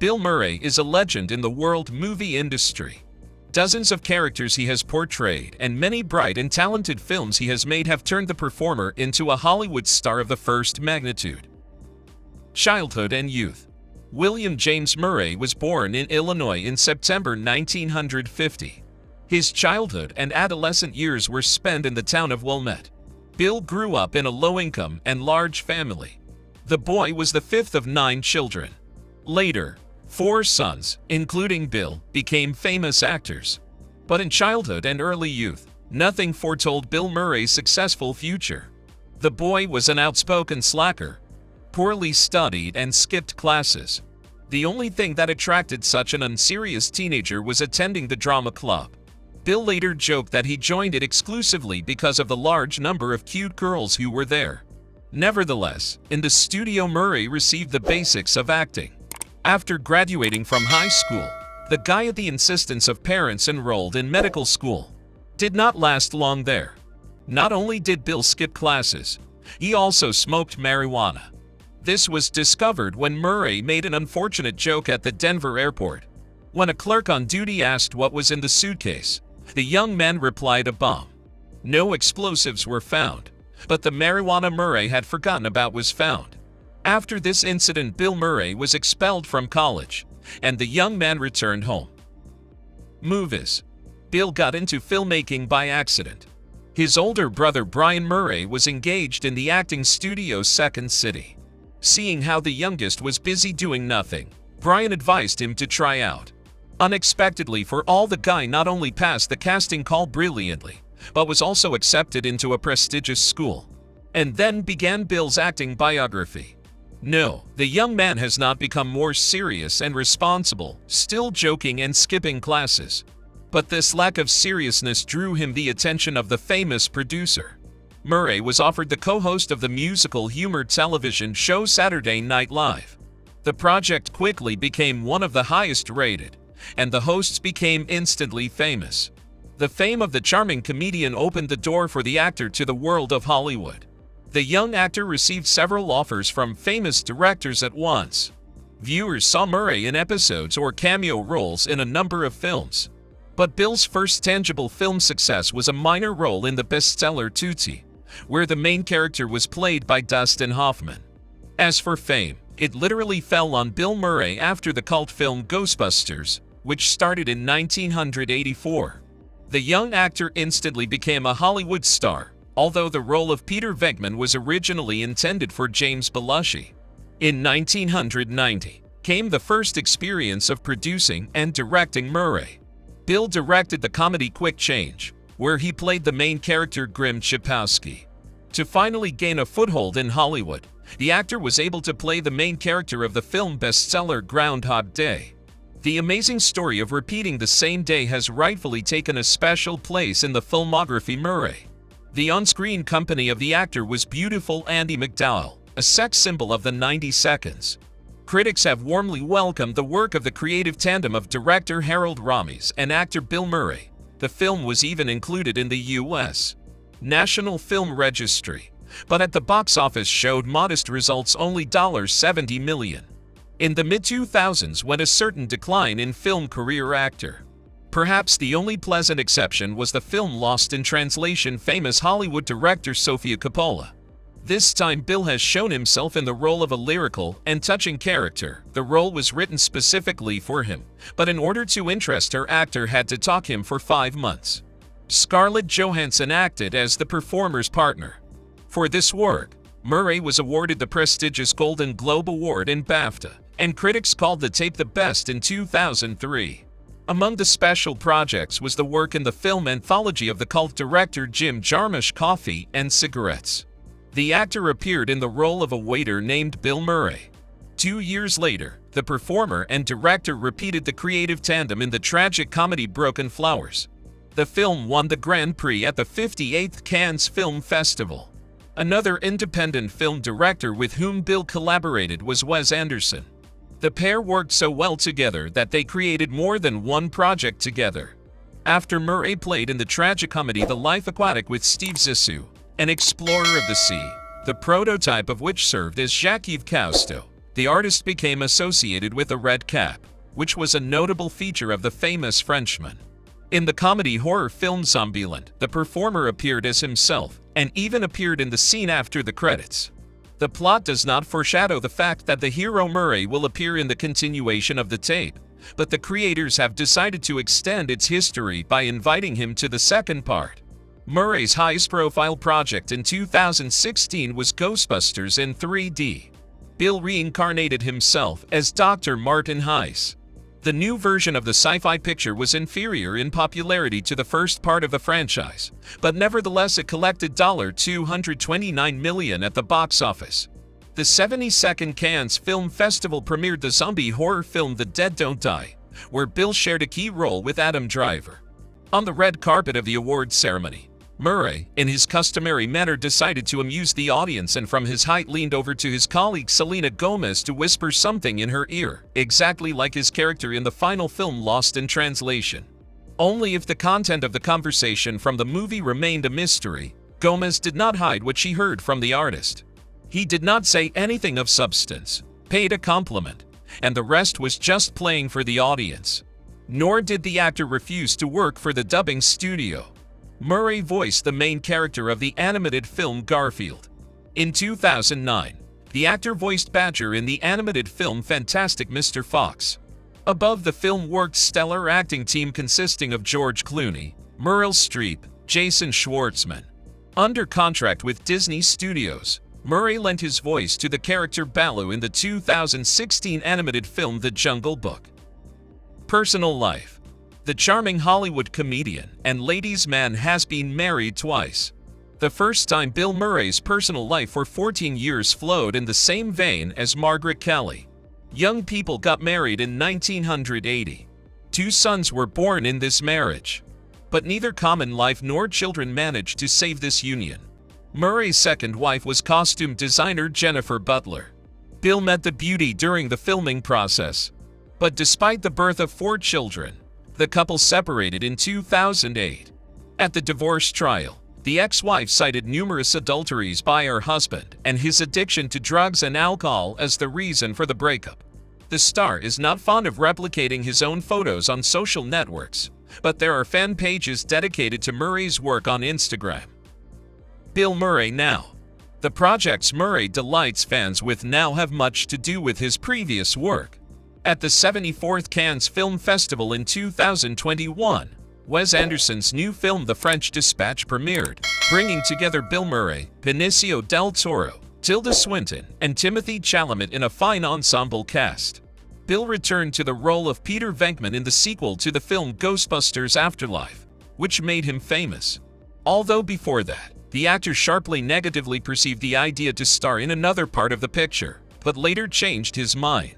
Bill Murray is a legend in the world movie industry. Dozens of characters he has portrayed and many bright and talented films he has made have turned the performer into a Hollywood star of the first magnitude. Childhood and youth. William James Murray was born in Illinois in September 1950. His childhood and adolescent years were spent in the town of Wilmette. Bill grew up in a low-income and large family. The boy was the fifth of 9 children. Later, 4 sons, including Bill, became famous actors. But in childhood and early youth, nothing foretold Bill Murray's successful future. The boy was an outspoken slacker, poorly studied and skipped classes. The only thing that attracted such an unserious teenager was attending the drama club. Bill later joked that he joined it exclusively because of the large number of cute girls who were there. Nevertheless, in the studio Murray received the basics of acting. After graduating from high school, the guy at the insistence of parents enrolled in medical school. Did not last long there. Not only did Bill skip classes, he also smoked marijuana. This was discovered when Murray made an unfortunate joke at the Denver airport. When a clerk on duty asked what was in the suitcase, the young man replied, "A bomb." No explosives were found, but the marijuana Murray had forgotten about was found. After this incident, Bill Murray was expelled from college, and the young man returned home. Movies. Bill got into filmmaking by accident. His older brother Brian Murray was engaged in the acting studio Second City. Seeing how the youngest was busy doing nothing, Brian advised him to try out. Unexpectedly for all, the guy not only passed the casting call brilliantly, but was also accepted into a prestigious school. And then began Bill's acting biography. No, the young man has not become more serious and responsible, still joking and skipping classes. But this lack of seriousness drew him the attention of the famous producer. Murray was offered the co-host of the musical humor television show Saturday Night Live. The project quickly became one of the highest rated, and the hosts became instantly famous. The fame of the charming comedian opened the door for the actor to the world of Hollywood. The young actor received several offers from famous directors at once. Viewers saw Murray in episodes or cameo roles in a number of films. But Bill's first tangible film success was a minor role in the bestseller Tootsie, where the main character was played by Dustin Hoffman. As for fame, it literally fell on Bill Murray after the cult film Ghostbusters, which started in 1984. The young actor instantly became a Hollywood star, although the role of Peter Venkman was originally intended for James Belushi. In 1990 came the first experience of producing and directing Murray. Bill directed the comedy Quick Change, where he played the main character Grim Chapowski. To finally gain a foothold in Hollywood, the actor was able to play the main character of the film bestseller Groundhog Day. The amazing story of repeating the same day has rightfully taken a special place in the filmography Murray. The on-screen company of the actor was beautiful Andie MacDowell, a sex symbol of the 90 seconds. Critics have warmly welcomed the work of the creative tandem of director Harold Ramis and actor Bill Murray. The film was even included in the U.S. National Film Registry, but at the box office showed modest results, only $70 million. In the mid-2000s went a certain decline in film career actor. Perhaps the only pleasant exception was the film Lost in Translation famous Hollywood director Sofia Coppola. This time Bill has shown himself in the role of a lyrical and touching character. The role was written specifically for him, but in order to interest her, actor had to talk him for 5 months. Scarlett Johansson acted as the performer's partner. For this work, Murray was awarded the prestigious Golden Globe Award in BAFTA, and critics called the tape the best in 2003. Among the special projects was the work in the film anthology of the cult director Jim Jarmusch, Coffee and Cigarettes. The actor appeared in the role of a waiter named Bill Murray. 2 years later, the performer and director repeated the creative tandem in the tragic comedy Broken Flowers. The film won the Grand Prix at the 58th Cannes Film Festival. Another independent film director with whom Bill collaborated was Wes Anderson. The pair worked so well together that they created more than one project together. After Murray played in the tragicomedy The Life Aquatic with Steve Zissou, an explorer of the sea, the prototype of which served as Jacques-Yves Cousteau, The artist became associated with a red cap, which was a notable feature of the famous Frenchman. In the comedy horror film Zombieland, the performer appeared as himself, and even appeared in the scene after the credits. The plot does not foreshadow the fact that the hero Murray will appear in the continuation of the tape, but the creators have decided to extend its history by inviting him to the second part. Murray's highest-profile project in 2016 was Ghostbusters in 3D. Bill reincarnated himself as Dr. Martin Heiss. The new version of the sci-fi picture was inferior in popularity to the first part of the franchise, but nevertheless it collected $229 million at the box office. The 72nd Cannes Film Festival premiered the zombie horror film The Dead Don't Die, where Bill shared a key role with Adam Driver. On the red carpet of the awards ceremony, Murray, in his customary manner, decided to amuse the audience and from his height leaned over to his colleague Selena Gomez to whisper something in her ear, exactly like his character in the final film Lost in Translation. Only if the content of the conversation from the movie remained a mystery, Gomez did not hide what she heard from the artist. He did not say anything of substance, paid a compliment, and the rest was just playing for the audience. Nor did the actor refuse to work for the dubbing studio. Murray voiced the main character of the animated film Garfield. In 2009, the actor voiced Badger in the animated film Fantastic Mr. Fox. Above the film worked stellar acting team consisting of George Clooney, Meryl Streep, Jason Schwartzman. Under contract with Disney Studios, Murray lent his voice to the character Baloo in the 2016 animated film The Jungle Book. Personal life. The charming Hollywood comedian and ladies' man has been married twice. The first time Bill Murray's personal life for 14 years flowed in the same vein as Margaret Kelly. Young people got married in 1980. 2 sons were born in this marriage. But neither common life nor children managed to save this union. Murray's second wife was costume designer Jennifer Butler. Bill met the beauty during the filming process. But despite the birth of 4 children, the couple separated in 2008. At the divorce trial, the ex-wife cited numerous adulteries by her husband and his addiction to drugs and alcohol as the reason for the breakup. The star is not fond of replicating his own photos on social networks, but there are fan pages dedicated to Murray's work on Instagram. Bill Murray Now. The projects Murray delights fans with now have much to do with his previous work. At the 74th Cannes Film Festival in 2021, Wes Anderson's new film The French Dispatch premiered, bringing together Bill Murray, Benicio del Toro, Tilda Swinton, and Timothée Chalamet in a fine ensemble cast. Bill returned to the role of Peter Venkman in the sequel to the film Ghostbusters Afterlife, which made him famous. Although before that, the actor sharply negatively perceived the idea to star in another part of the picture, but later changed his mind.